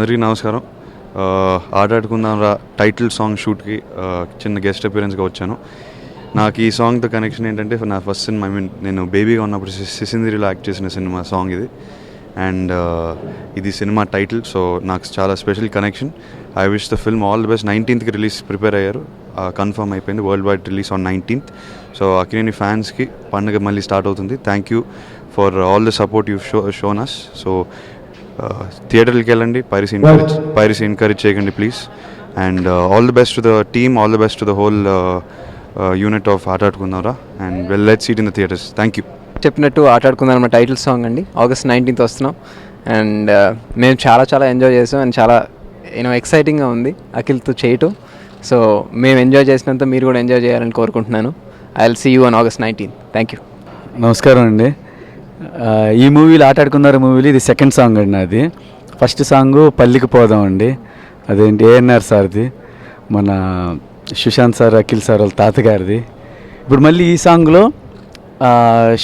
అందరికీ నమస్కారం. ఆటాడుకుందాం రా టైటిల్ సాంగ్ షూట్కి చిన్న గెస్ట్ అపియరెన్స్గా వచ్చాను. నాకు ఈ సాంగ్తో కనెక్షన్ ఏంటంటే, నా ఫస్ట్ సినిమా, నేను బేబీగా ఉన్నప్పుడు సిసింద్రిలో యాక్ట్ చేసిన సినిమా సాంగ్ ఇది. అండ్ ఇది సినిమా టైటిల్, సో నాకు చాలా special connection. I wish the film all the best. 19th release prepare అయ్యారు, కన్ఫర్మ్ అయిపోయింది. Worldwide release on 19th. So Akkineni ఫ్యాన్స్కి పండుగ మళ్ళీ స్టార్ట్ అవుతుంది. Thank you for all the support you shown us. So థియేటర్కి వెళ్ళండి, పైరసీ ఎంకరేజ్ చేయకండి please. And all the best to the team, all the best to the whole unit of Aatadukundam Raa. And well let's see it in the theatres. Thank you. చెప్పినట్టు ఆటాడుకుందాం మన title song అండి. August 19th వస్తున్నాం. And మేము చాలా enjoy చేసాం. And చాలా ఎక్సైటింగ్గా ఉంది అఖిల్తో చేయటం. సో మేము ఎంజాయ్ చేసినంత మీరు కూడా ఎంజాయ్ చేయాలని కోరుకుంటున్నాను. I will see you on August 19th. Thank you. నమస్కారం అండి. ఈ మూవీలో ఆటాడుకున్నారు మూవీలో ఇది సెకండ్ సాంగ్ అండి. అది ఫస్ట్ సాంగ్ పల్లికి పోదాం అండి. అదేంటి ఏఎన్ఆర్ సార్ది, మన సుశాంత్ సార్, అఖిల్ సార్ వాళ్ళ తాతగారిది. ఇప్పుడు మళ్ళీ ఈ సాంగ్లో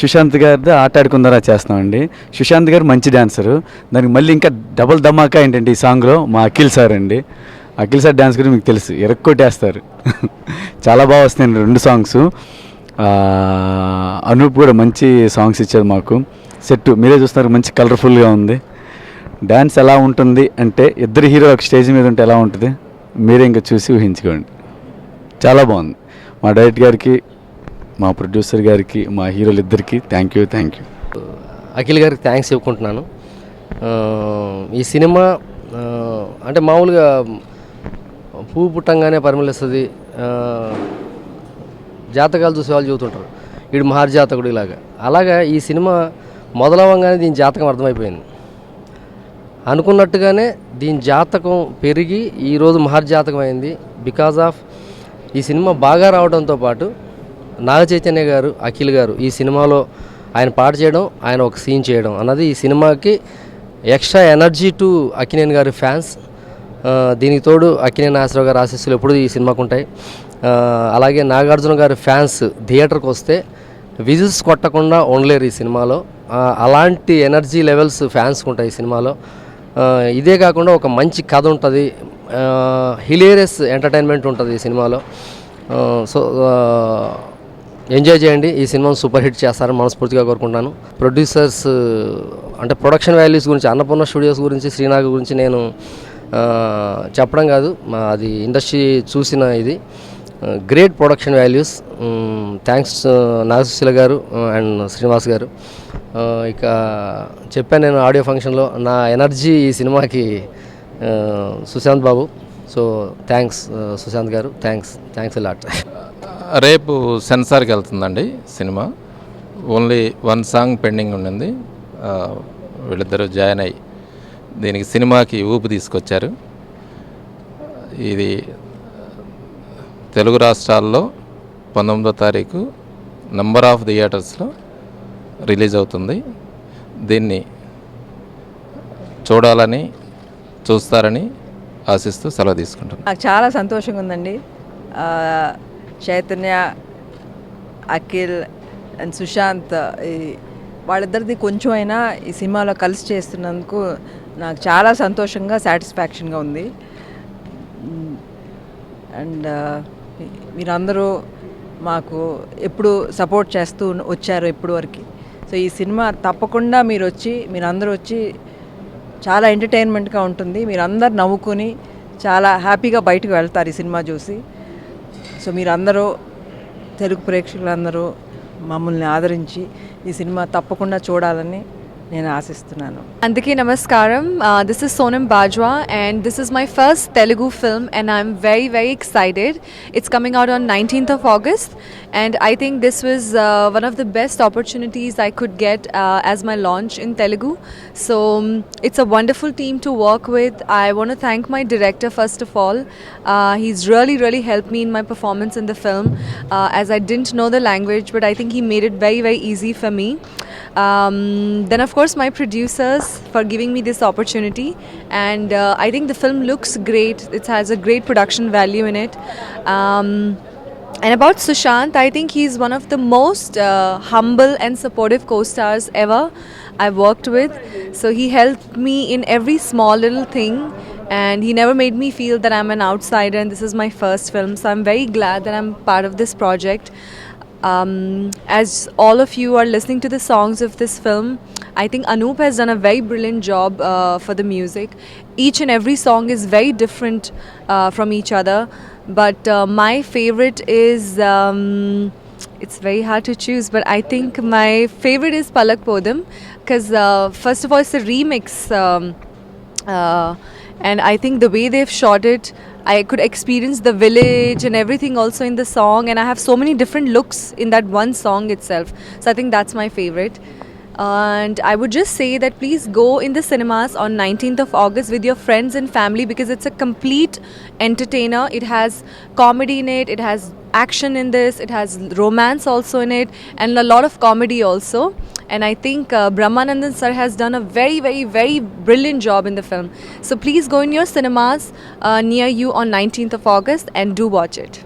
సుశాంత్ గారిది ఆటాడుకుందారా చేస్తున్నామండి. సుశాంత్ గారు మంచి డ్యాన్సరు, దానికి మళ్ళీ ఇంకా డబుల్ ధమాకా ఏంటంటే ఈ సాంగ్లో మా అఖిల్ సార్ అండి. అఖిల్ సార్ డ్యాన్స్ గురించి మీకు తెలుసు, ఎరక్కొట్టేస్తారు. చాలా బాగా వస్తున్నాయండి రెండు సాంగ్స్. అనూప్ కూడా మంచి సాంగ్స్ ఇచ్చారు మాకు. సెట్ మీరే చూస్తున్నారు, మంచి కలర్ఫుల్గా ఉంది. డ్యాన్స్ ఎలా ఉంటుంది అంటే ఇద్దరు హీరో ఒక స్టేజ్ మీద ఉంటే ఎలా ఉంటుంది మీరే ఇంకా చూసి ఊహించుకోండి. చాలా బాగుంది. మా డైరెక్టర్ గారికి, మా ప్రొడ్యూసర్ గారికి, మా హీరోలు ఇద్దరికి థ్యాంక్ యూ. అఖిల్ గారికి థ్యాంక్స్ చెప్పుకుంటున్నాను. ఈ సినిమా అంటే మామూలుగా పువ్వు పుట్టంగానే పరిమళిస్తుంది, జాతకాలు చూసే వాళ్ళు చెబుతుంటారు వీడు మహర్జాతకుడు ఇలాగా. అలాగా ఈ సినిమా మొదలవ్వగానే దీని జాతకం అర్థమైపోయింది. అనుకున్నట్టుగానే దీని జాతకం పెరిగి ఈరోజు మహర్జాతకం అయింది. బికాజ్ ఆఫ్ ఈ సినిమా బాగా రావడంతో పాటు నాగ చైతన్య గారు, అఖిల్ గారు ఈ సినిమాలో ఆయన పాట చేయడం, ఆయన ఒక సీన్ చేయడం అన్నది ఈ సినిమాకి ఎక్స్ట్రా ఎనర్జీ టు అక్కినేని గారి ఫ్యాన్స్. దీనికి తోడు అక్కినేని నాగేశ్వరరావు గారి ఆశీస్సులు ఎప్పుడు ఈ సినిమాకు ఉంటాయి. అలాగే నాగార్జున గారి ఫ్యాన్స్ థియేటర్కి వస్తే విజిల్స్ కొట్టకుండా ఉండలేరు ఈ సినిమాలో. అలాంటి ఎనర్జీ లెవెల్స్ ఫ్యాన్స్కి ఉంటాయి ఈ సినిమాలో. ఇదే కాకుండా ఒక మంచి కథ ఉంటుంది, హిలేరియస్ ఎంటర్టైన్మెంట్ ఉంటుంది ఈ సినిమాలో. సో ఎంజాయ్ చేయండి. ఈ సినిమాను సూపర్ హిట్ చేస్తారని మనస్ఫూర్తిగా కోరుకుంటున్నాను. ప్రొడ్యూసర్స్ అంటే ప్రొడక్షన్ వాల్యూస్ గురించి, అన్నపూర్ణ స్టూడియోస్ గురించి, శ్రీనాగ్ గురించి నేను చెప్పడం కాదు, అది ఇండస్ట్రీ చూసిన ఇది. Great production values. Thanks Nagasusheela గారు అండ్ శ్రీనివాస్ గారు. ఇక చెప్పాను నేను ఆడియో ఫంక్షన్లో, నా ఎనర్జీ ఈ సినిమాకి సుశాంత్ బాబు. సో థ్యాంక్స్ సుశాంత్ గారు, థ్యాంక్స్ అలాట్. రేపు సెన్సార్కి వెళ్తుందండి సినిమా. ఓన్లీ 1 సాంగ్ పెండింగ్ ఉండింది. వీళ్ళిద్దరూ జాయిన్ అయ్యి దీనికి సినిమాకి ఊపు తీసుకొచ్చారు. ఇది తెలుగు రాష్ట్రాల్లో 19వ తారీఖు నంబర్ ఆఫ్ థియేటర్స్లో రిలీజ్ అవుతుంది. దీన్ని చూడాలని, చూస్తారని ఆశిస్తూ సెలవు తీసుకుంటాం. నాకు చాలా సంతోషంగా ఉందండి. చైతన్య, అఖిల్ అండ్ సుశాంత్ వాళ్ళిద్దరిది కొంచెం అయినా ఈ సినిమాలో కలిసి చేస్తున్నందుకు నాకు చాలా సంతోషంగా, సాటిస్ఫాక్షన్గా ఉంది. అండ్ మీరందరూ మాకు ఎప్పుడు సపోర్ట్ చేస్తూ వచ్చారు ఇప్పుడు వరకు. సో ఈ సినిమా తప్పకుండా మీరందరూ వచ్చి చాలా ఎంటర్టైన్మెంట్గా ఉంటుంది. మీరందరూ నవ్వుకొని చాలా హ్యాపీగా బయటకు వెళ్తారు ఈ సినిమా చూసి. సో మీరందరూ, తెలుగు ప్రేక్షకులందరూ మమ్మల్ని ఆదరించి ఈ సినిమా తప్పకుండా చూడాలని నేను ఆశిస్తున్నాను. అందరికీ నమస్కారం. This is Sonam Bajwa and this is my first Telugu film and I'm very excited. It's coming out on 19th of August and I think this was one of the best opportunities I could get as my launch in Telugu. So it's a wonderful team to work with. I want to thank my director first of all. He's really helped me in my performance in the film as I didn't know the language, but I think he made it very easy for me. Then of course my producers for giving me this opportunity and I think the film looks great. It has a great production value in it. And about Sushant, I think he's one of the most humble and supportive co-stars ever I've worked with. So he helped me in every small little thing and he never made me feel that I'm an outsider and this is my first film. So I'm very glad that I'm part of this project. As all of you are listening to the songs of this film, I think Anoop has done a very brilliant job for the music. Each and every song is very different from each other, but my favorite is, it's very hard to choose, but I think my favorite is Palak Podam, because first of all it's a remix, and I think the way they've shot it, I could experience the village and everything also in the song, and I have so many different looks in that one song itself. So I think that's my favorite. And I would just say that please go in the cinemas on 19th of August with your friends and family, because it's a complete entertainer. It has comedy in it, it has action in this, it has romance also in it, and a lot of comedy also. And I think Brahmanandan sir has done a very, very, very brilliant job in the film. So please go in your cinemas near you on 19th of August and do watch it.